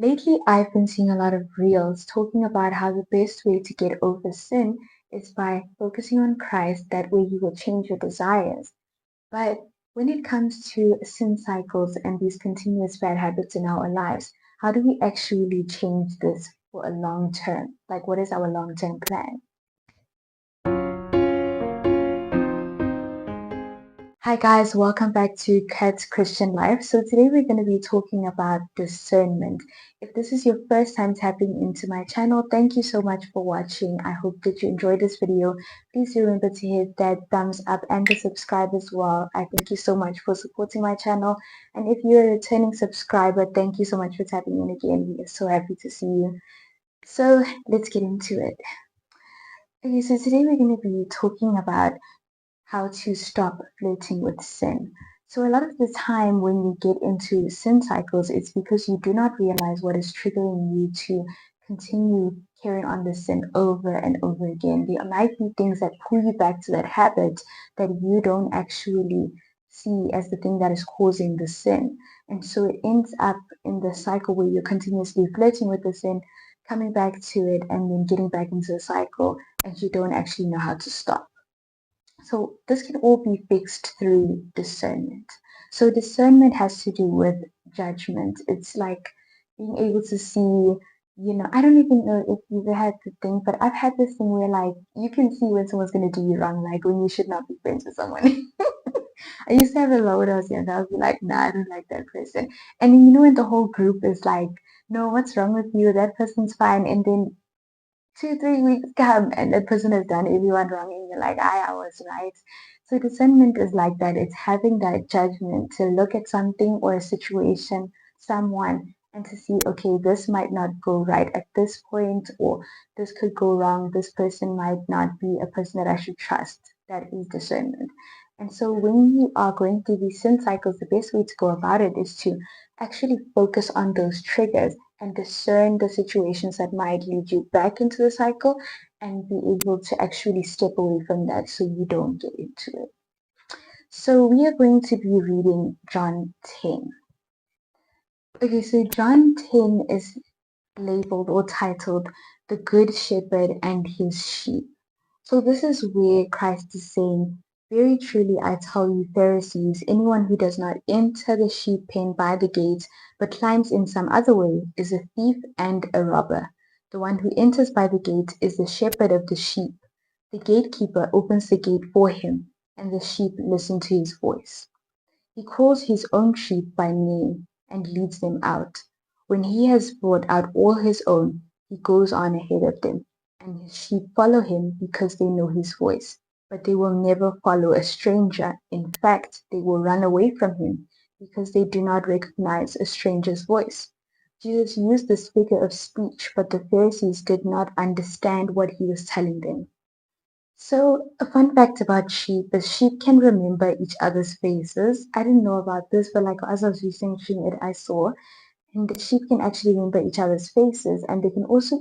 Lately, I've been seeing a lot of reels talking about how the best way to get over sin is by focusing on Christ. That way, He will change your desires. But when it comes to sin cycles and these continuous bad habits in our lives, how do we actually change this for a long term? Like, what is our long term plan? Hi guys, welcome back to Kat's Christian Life. So today we're going to be talking about discernment. If this is your first time tapping into my channel, thank you so much for watching. I hope that you enjoyed this video. Please do remember to hit that thumbs up and the subscribe as well. I thank you so much for supporting my channel. And if you're a returning subscriber, thank you so much for tapping in again. We are so happy to see you. So let's get into it. Okay, so today we're going to be talking about how to stop flirting with sin. So, a lot of the time when you get into sin cycles, it's because you do not realize what is triggering you to continue carrying on the sin over and over again. There might be things that pull you back to that habit that you don't actually see as the thing that is causing the sin. And so it ends up in the cycle where you're continuously flirting with the sin, coming back to it, and then getting back into the cycle, and you don't actually know how to stop. So this can all be fixed through discernment. So discernment has to do with judgment. It's like being able to see, I don't even know if you've ever had the thing, but I've had this thing where like you can see when someone's gonna do you wrong, like when you should not be friends with someone. I used to have a lot when I was younger. I was like, nah, I don't like that person. And then when the whole group is like, no, what's wrong with you? That person's fine. And then 2, 3 weeks come and the person has done everyone wrong and you're like, I was right. So discernment is like that. It's having that judgment to look at something or a situation, someone, and to see, okay, this might not go right at this point, or this could go wrong. This person might not be a person that I should trust. That is discernment. And so when you are going through these sin cycles, the best way to go about it is to actually focus on those triggers and discern the situations that might lead you back into the cycle and be able to actually step away from that so you don't get into it. So we are going to be reading John 10. Okay, so John 10 is labeled or titled The Good Shepherd and His Sheep. So this is where Christ is saying, very truly I tell you, Pharisees, anyone who does not enter the sheep pen by the gate, but climbs in some other way, is a thief and a robber. The one who enters by the gate is the shepherd of the sheep. The gatekeeper opens the gate for him, and the sheep listen to his voice. He calls his own sheep by name and leads them out. When he has brought out all his own, he goes on ahead of them, and his sheep follow him because they know his voice. But they will never follow a stranger. In fact, they will run away from him because they do not recognize a stranger's voice. Jesus used this figure of speech, but the Pharisees did not understand what he was telling them. So, a fun fact about sheep is sheep can remember each other's faces. I didn't know about this, but like as I was researching it, I saw, and the sheep can actually remember each other's faces, and they can also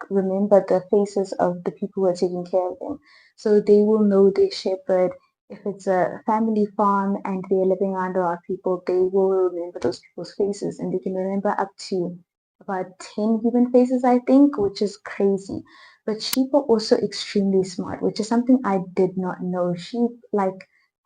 remember the faces of the people who are taking care of them. So they will know their shepherd. If it's a family farm and they're living around a lot of people, they will remember those people's faces, and they can remember up to about 10 human faces, I think, which is crazy. But sheep are also extremely smart, which is something I did not know. Sheep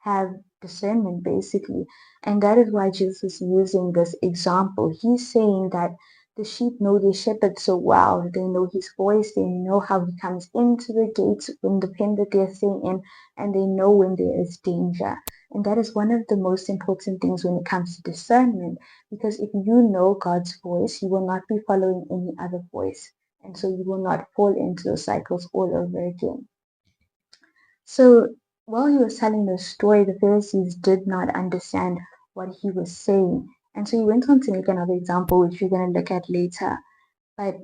have discernment basically. And that is why Jesus is using this example. He's saying that the sheep know their shepherd so well. They know his voice. They know how he comes into the gates in the pen that they're staying in, and they know when there is danger. And that is one of the most important things when it comes to discernment, because if you know God's voice, you will not be following any other voice. And so you will not fall into those cycles all over again. So while he was telling the story, the Pharisees did not understand what he was saying. And so he went on to make another example, which we're going to look at later. But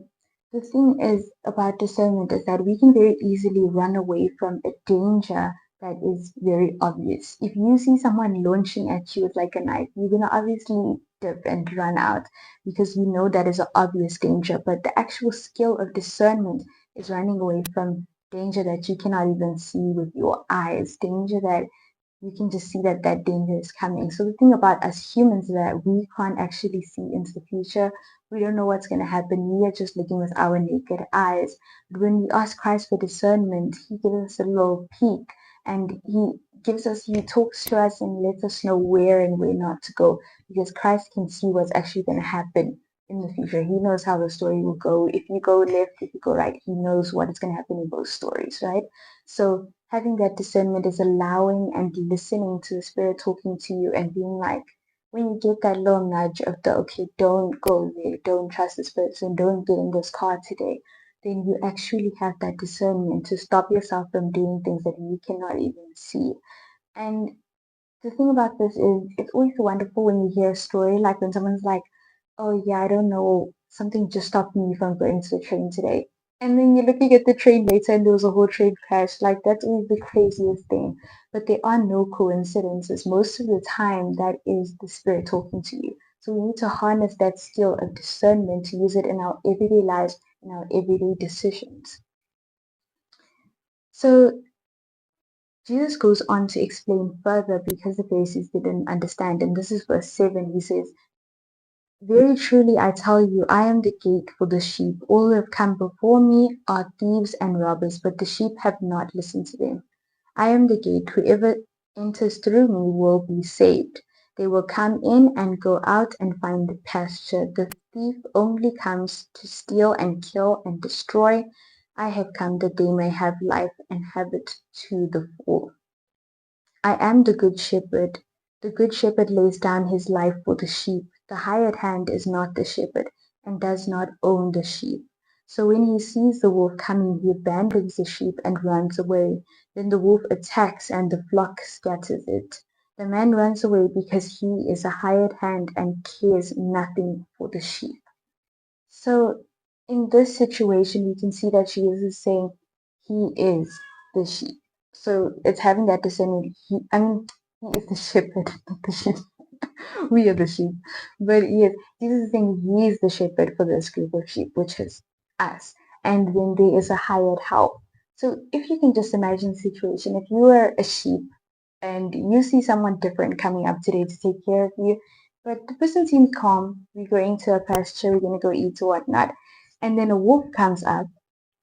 the thing is about discernment is that we can very easily run away from a danger that is very obvious. If you see someone launching at you with like a knife, you're going to obviously dip and run out because you know that is an obvious danger. But the actual skill of discernment is running away from danger that you cannot even see with your eyes, danger that you can just see that that danger is coming. So the thing about us humans is that we can't actually see into the future. We don't know what's going to happen. We are just looking with our naked eyes. But when we ask Christ for discernment, He gives us a little peek, and He talks to us and lets us know where and where not to go, because Christ can see what's actually going to happen in the future. He knows how the story will go. If you go left, if you go right, He knows what is going to happen in both stories, right? So having that discernment is allowing and listening to the Spirit talking to you and being like, when you get that little nudge of the, okay, don't go there, don't trust this person, don't get in this car today, then you actually have that discernment to stop yourself from doing things that you cannot even see. And the thing about this is, it's always wonderful when you hear a story, like when someone's like, oh yeah, I don't know, something just stopped me from going to the train today. And then you're looking at the train later and there was a whole train crash. Like, that's always the craziest thing. But there are no coincidences. Most of the time, that is the Spirit talking to you. So we need to harness that skill of discernment to use it in our everyday lives, in our everyday decisions. So Jesus goes on to explain further because the Pharisees didn't understand. And this is verse 7. He says, very truly I tell you, I am the gate for the sheep. All who have come before me are thieves and robbers, but the sheep have not listened to them. I am the gate. Whoever enters through me will be saved. They will come in and go out and find pasture. The thief only comes to steal and kill and destroy. I have come that they may have life and have it to the full. I am the good shepherd. The good shepherd lays down his life for the sheep. The hired hand is not the shepherd, and does not own the sheep. So when he sees the wolf coming, he abandons the sheep and runs away. Then the wolf attacks, and the flock scatters it. The man runs away because he is a hired hand and cares nothing for the sheep. So in this situation, we can see that Jesus is saying he is the sheep. So it's having that discernment. He is the shepherd, not the sheep. We are the sheep. But yes, Jesus is saying he is the shepherd for this group of sheep, which is us. And then there is a hired help. So if you can just imagine the situation, if you were a sheep and you see someone different coming up today to take care of you, but the person seems calm, we're going to a pasture, we're going to go eat or whatnot, and then a wolf comes up,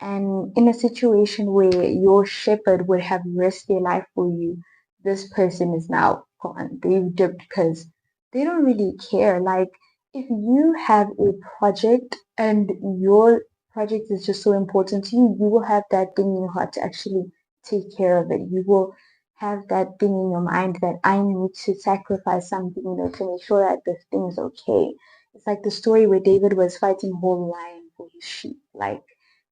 and in a situation where your shepherd would have risked their life for you, this person is now gone. They've dipped because they don't really care. Like, if you have a project and your project is just so important to you, you will have that thing in your heart to actually take care of it. You will have that thing in your mind that I need to sacrifice something, to make sure that this thing is okay. It's like the story where David was fighting a whole lion for his sheep. Like,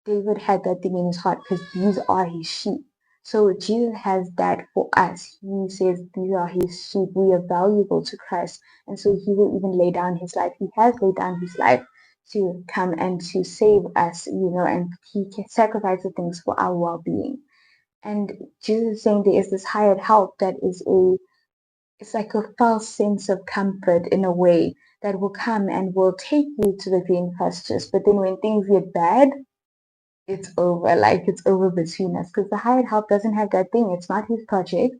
David had that thing in his heart because these are his sheep. So Jesus has that for us. He says these are his sheep. We are valuable to Christ. And so he will even lay down his life. He has laid down his life to come and to save us, and he can sacrifice the things for our well-being. And Jesus is saying there is this hired help that it's like a false sense of comfort in a way that will come and will take you to the green pastures. But then when things get bad, it's over. Like, it's over between us, because the hired help doesn't have that thing. It's not his project.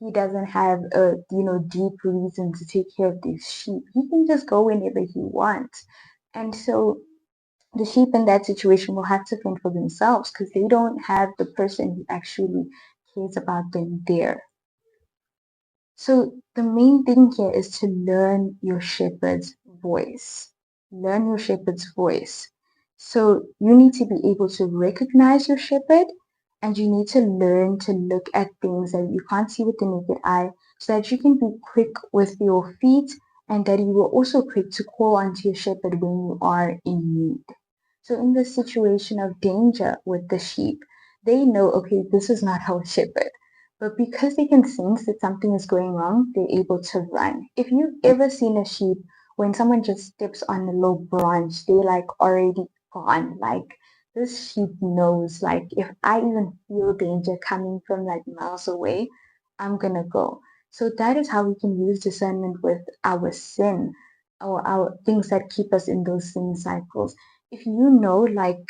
He doesn't have a deep reason to take care of these sheep. He can just go whenever he wants. And so the sheep in that situation will have to fend for themselves because they don't have the person who actually cares about them there. So the main thing here is to learn your shepherd's voice. Learn your shepherd's voice. So you need to be able to recognize your shepherd, and you need to learn to look at things that you can't see with the naked eye, so that you can be quick with your feet, and that you will also quick to call onto your shepherd when you are in need. So in the situation of danger with the sheep, they know, okay, this is not our shepherd. But because they can sense that something is going wrong, they're able to run. If you've ever seen a sheep, when someone just steps on a little branch, they're like already gone. Like, this sheep knows, like, if I even feel danger coming from like miles away, I'm gonna go. So that is how we can use discernment with our sin, or our things that keep us in those sin cycles. If you know, like,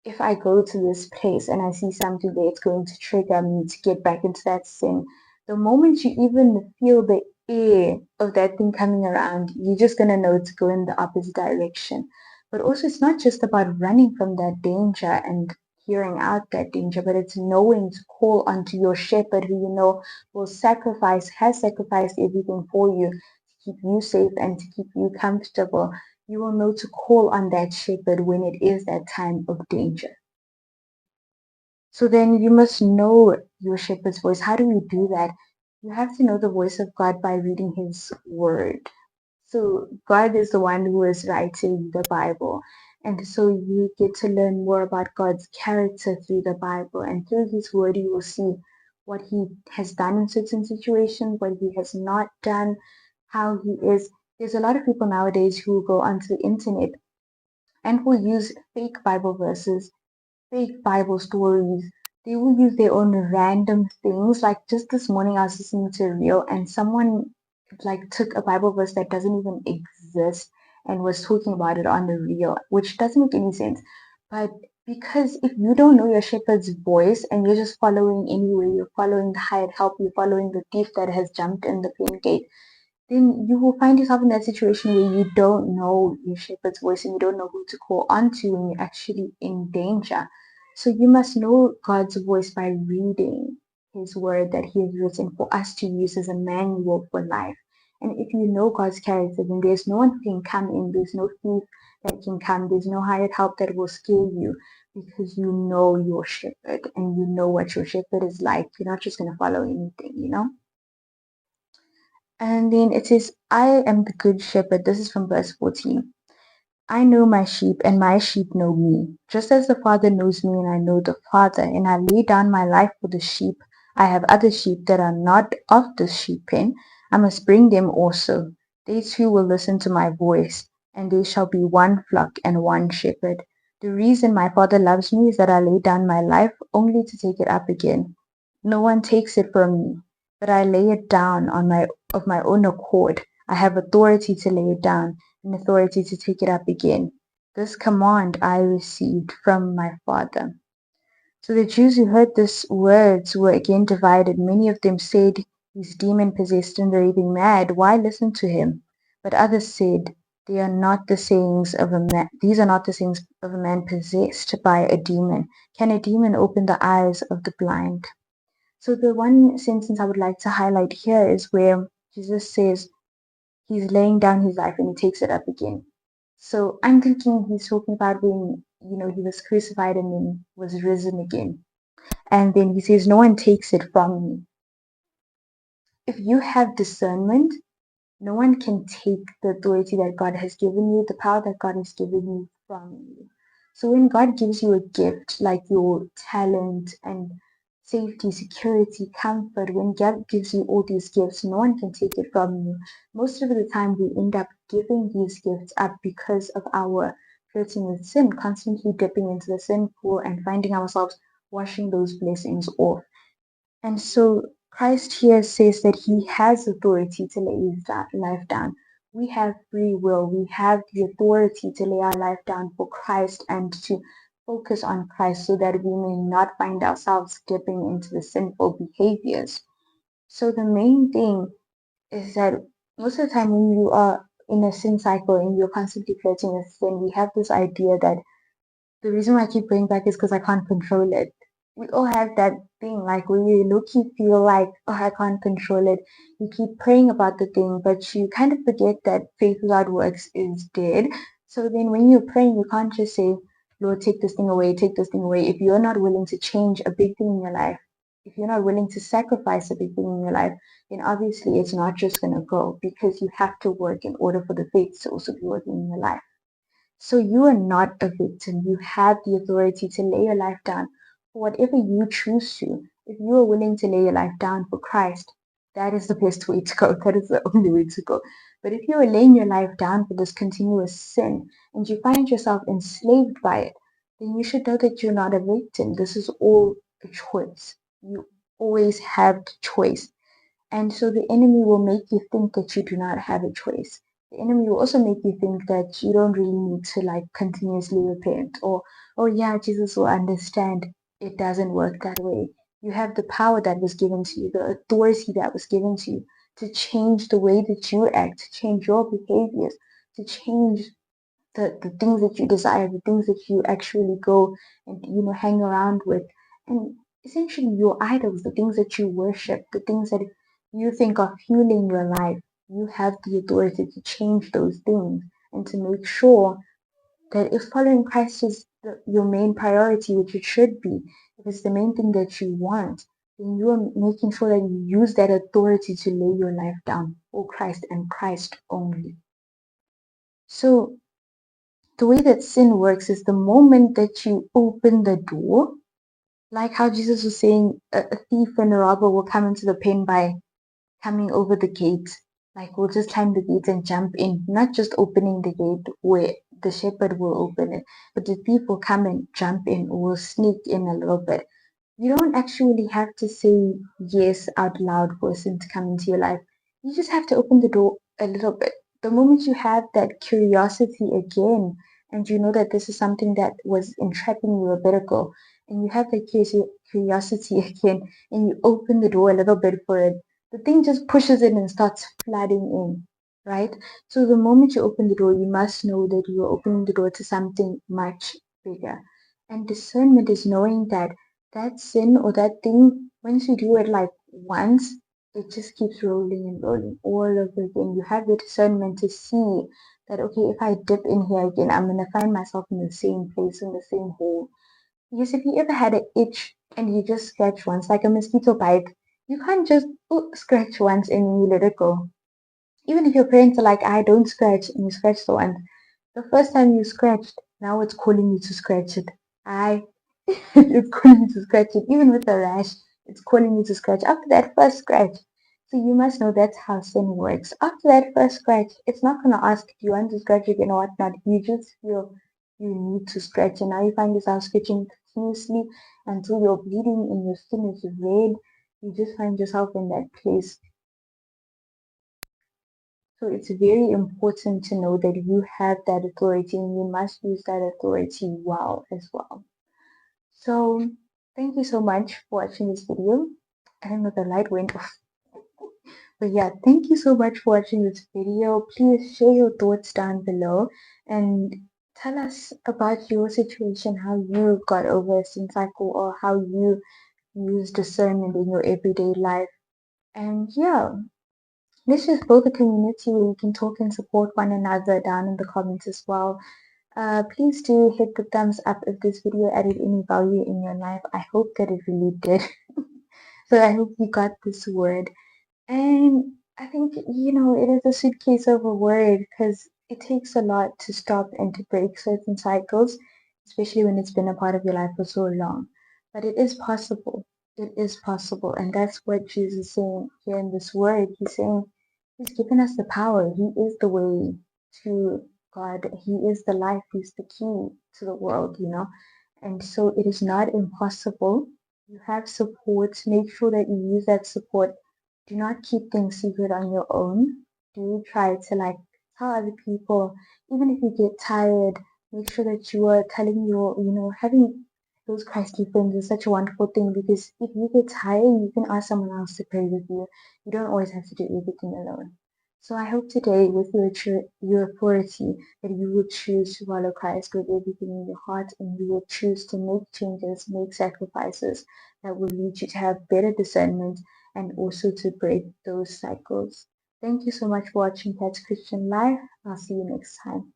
if I go to this place and I see something there, it's going to trigger me to get back into that sin. The moment you even feel the air of that thing coming around, you're just gonna know to go in the opposite direction. But also, it's not just about running from that danger and hearing out that danger, but it's knowing to call onto your shepherd who you know has sacrificed everything for you to keep you safe and to keep you comfortable. You will know to call on that shepherd when it is that time of danger. So then you must know your shepherd's voice. How do we do that? You have to know the voice of God by reading his word. So God is the one who is writing the Bible. And so you get to learn more about God's character through the Bible. And through his word, you will see what he has done in certain situations, what he has not done, how he is. There's a lot of people nowadays who go onto the internet and who use fake Bible verses, fake Bible stories. They will use their own random things. Like just this morning, I was listening to a reel, and someone like took a Bible verse that doesn't even exist and was talking about it on the reel, which doesn't make any sense. But because if you don't know your shepherd's voice and you're just following anywhere, you're following the hired help, you're following the thief that has jumped in the pen gate, then you will find yourself in that situation where you don't know your shepherd's voice and you don't know who to call onto when you're actually in danger. So you must know God's voice by reading his word that he has written for us to use as a manual for life. And if you know God's character, then there's no one who can come in, there's no thief that can come, there's no hired help that will scare you because you know your shepherd and you know what your shepherd is like. You're not just going to follow anything, you know? And then it says, I am the good shepherd. This is from verse 14. I know my sheep, and my sheep know me, just as the Father knows me, and I know the Father, and I lay down my life for the sheep. I have other sheep that are not of this sheep pen. I must bring them also. They too will listen to my voice, and they shall be one flock and one shepherd. The reason my Father loves me is that I lay down my life only to take it up again. No one takes it from me, but I lay it down of my own accord. I have authority to lay it down and authority to take it up again. This command I received from my Father. So the Jews who heard these words were again divided. Many of them said, he's demon possessed and raving mad. Why listen to him? But others said, they are not the sayings of a man. These are not the sayings of a man possessed by a demon. Can a demon open the eyes of the blind? So the one sentence I would like to highlight here is where Jesus says he's laying down his life and he takes it up again. So I'm thinking he's talking about when, he was crucified and then was risen again. And then he says, no one takes it from me. If you have discernment, no one can take the authority that God has given you, the power that God has given you from you. So when God gives you a gift like your talent and safety, security, comfort, when God gives you all these gifts, no one can take it from you. Most of the time, we end up giving these gifts up because of our flirting with sin, constantly dipping into the sin pool and finding ourselves washing those blessings off. And so Christ here says that he has authority to lay his life down. We have free will. We have the authority to lay our life down for Christ and to focus on Christ so that we may not find ourselves dipping into the sinful behaviors. So the main thing is that most of the time when you are in a sin cycle and you're constantly flirting with sin, we have this idea that the reason why I keep going back is because I can't control it. We all have that thing, like where you low-key feel like, oh, I can't control it. You keep praying about the thing, but you kind of forget that faith without works is dead. So then when you're praying, you can't just say, Lord, take this thing away, take this thing away. If you're not willing to change a big thing in your life, if you're not willing to sacrifice a big thing in your life, then obviously it's not just going to go because you have to work in order for the faith to also be working in your life. So you are not a victim. You have the authority to lay your life down for whatever you choose to. If you are willing to lay your life down for Christ, that is the best way to go. That is the only way to go. But if you are laying your life down for this continuous sin and you find yourself enslaved by it, then you should know that you're not a victim. This is all a choice. You always have the choice. And so the enemy will make you think that you do not have a choice. The enemy will also make you think that you don't really need to like continuously repent or, oh yeah, Jesus will understand. It doesn't work that way. You have the power that was given to you, the authority that was given to you to change the way that you act, to change your behaviors, to change the things that you desire, the things that you actually go and hang around with, and essentially your idols, the things that you worship, the things that you think are fueling your life. You have the authority to change those things and to make sure that if following Christ is your main priority, which it should be, if it's the main thing that you want, then you are making sure that you use that authority to lay your life down for Christ and Christ only. So the way that sin works is the moment that you open the door, like how Jesus was saying, a thief and a robber will come into the pen by coming over the gate. Like we'll just climb the gate and jump in, not just opening the gate where the shepherd will open it, but the thief will come and jump in or will sneak in a little bit. You don't actually have to say yes out loud for sin to come into your life. You just have to open the door a little bit. The moment you have that curiosity again, and you know that this is something that was entrapping you a bit ago, and you have that curiosity again, and you open the door a little bit for it, the thing just pushes in and starts flooding in, right? So the moment you open the door, you must know that you are opening the door to something much bigger. And discernment is knowing that that sin or that thing, once you do it like once, it just keeps rolling and rolling all over again. You have the discernment to see that, okay, if I dip in here again, I'm going to find myself in the same place, in the same hole. Because if you ever had an itch and you just scratch once, like a mosquito bite, you can't just scratch once and you let it go. Even if your parents are like, I don't scratch, and you scratch the once. The first time you scratched, now it's calling you to scratch it. I it's calling you to scratch it. Even with a rash, it's calling you to scratch after that first scratch. So you must know that's how sin works. After that first scratch, it's not gonna ask if you want to scratch again or whatnot. You just feel you need to scratch, and now you find yourself scratching continuously until you're bleeding and your skin is red. You just find yourself in that place. So it's very important to know that you have that authority and you must use that authority well as well. So thank you so much for watching this video. I don't know, the light went off. But yeah, thank you so much for watching this video. Please share your thoughts down below and tell us about your situation, how you got over a sin cycle or how you use discernment in your everyday life. And yeah, let's just build a community where we can talk and support one another down in the comments as well. Please do hit the thumbs up if this video added any value in your life. I hope that it really did. So I hope you got this word. And I think, it is a suitcase of a word because it takes a lot to stop and to break certain cycles, especially when it's been a part of your life for so long. But it is possible. It is possible. And that's what Jesus is saying here in this word. He's saying He's given us the power. He is the way to God. He is the life. He's the key to the world. And so it is not impossible. You have support. Make sure that you use that support. Do not keep things secret on your own. Do try to tell other people, even if you get tired, make sure that you are telling having those Christy friends is such a wonderful thing because if you get tired, you can ask someone else to pray with you. You don't always have to do everything alone. So I hope today, with your authority, that you would choose to follow Christ with everything in your heart, and you will choose to make changes, make sacrifices that will lead you to have better discernment and also to break those cycles. Thank you so much for watching Cat's Christian Life. I'll see you next time.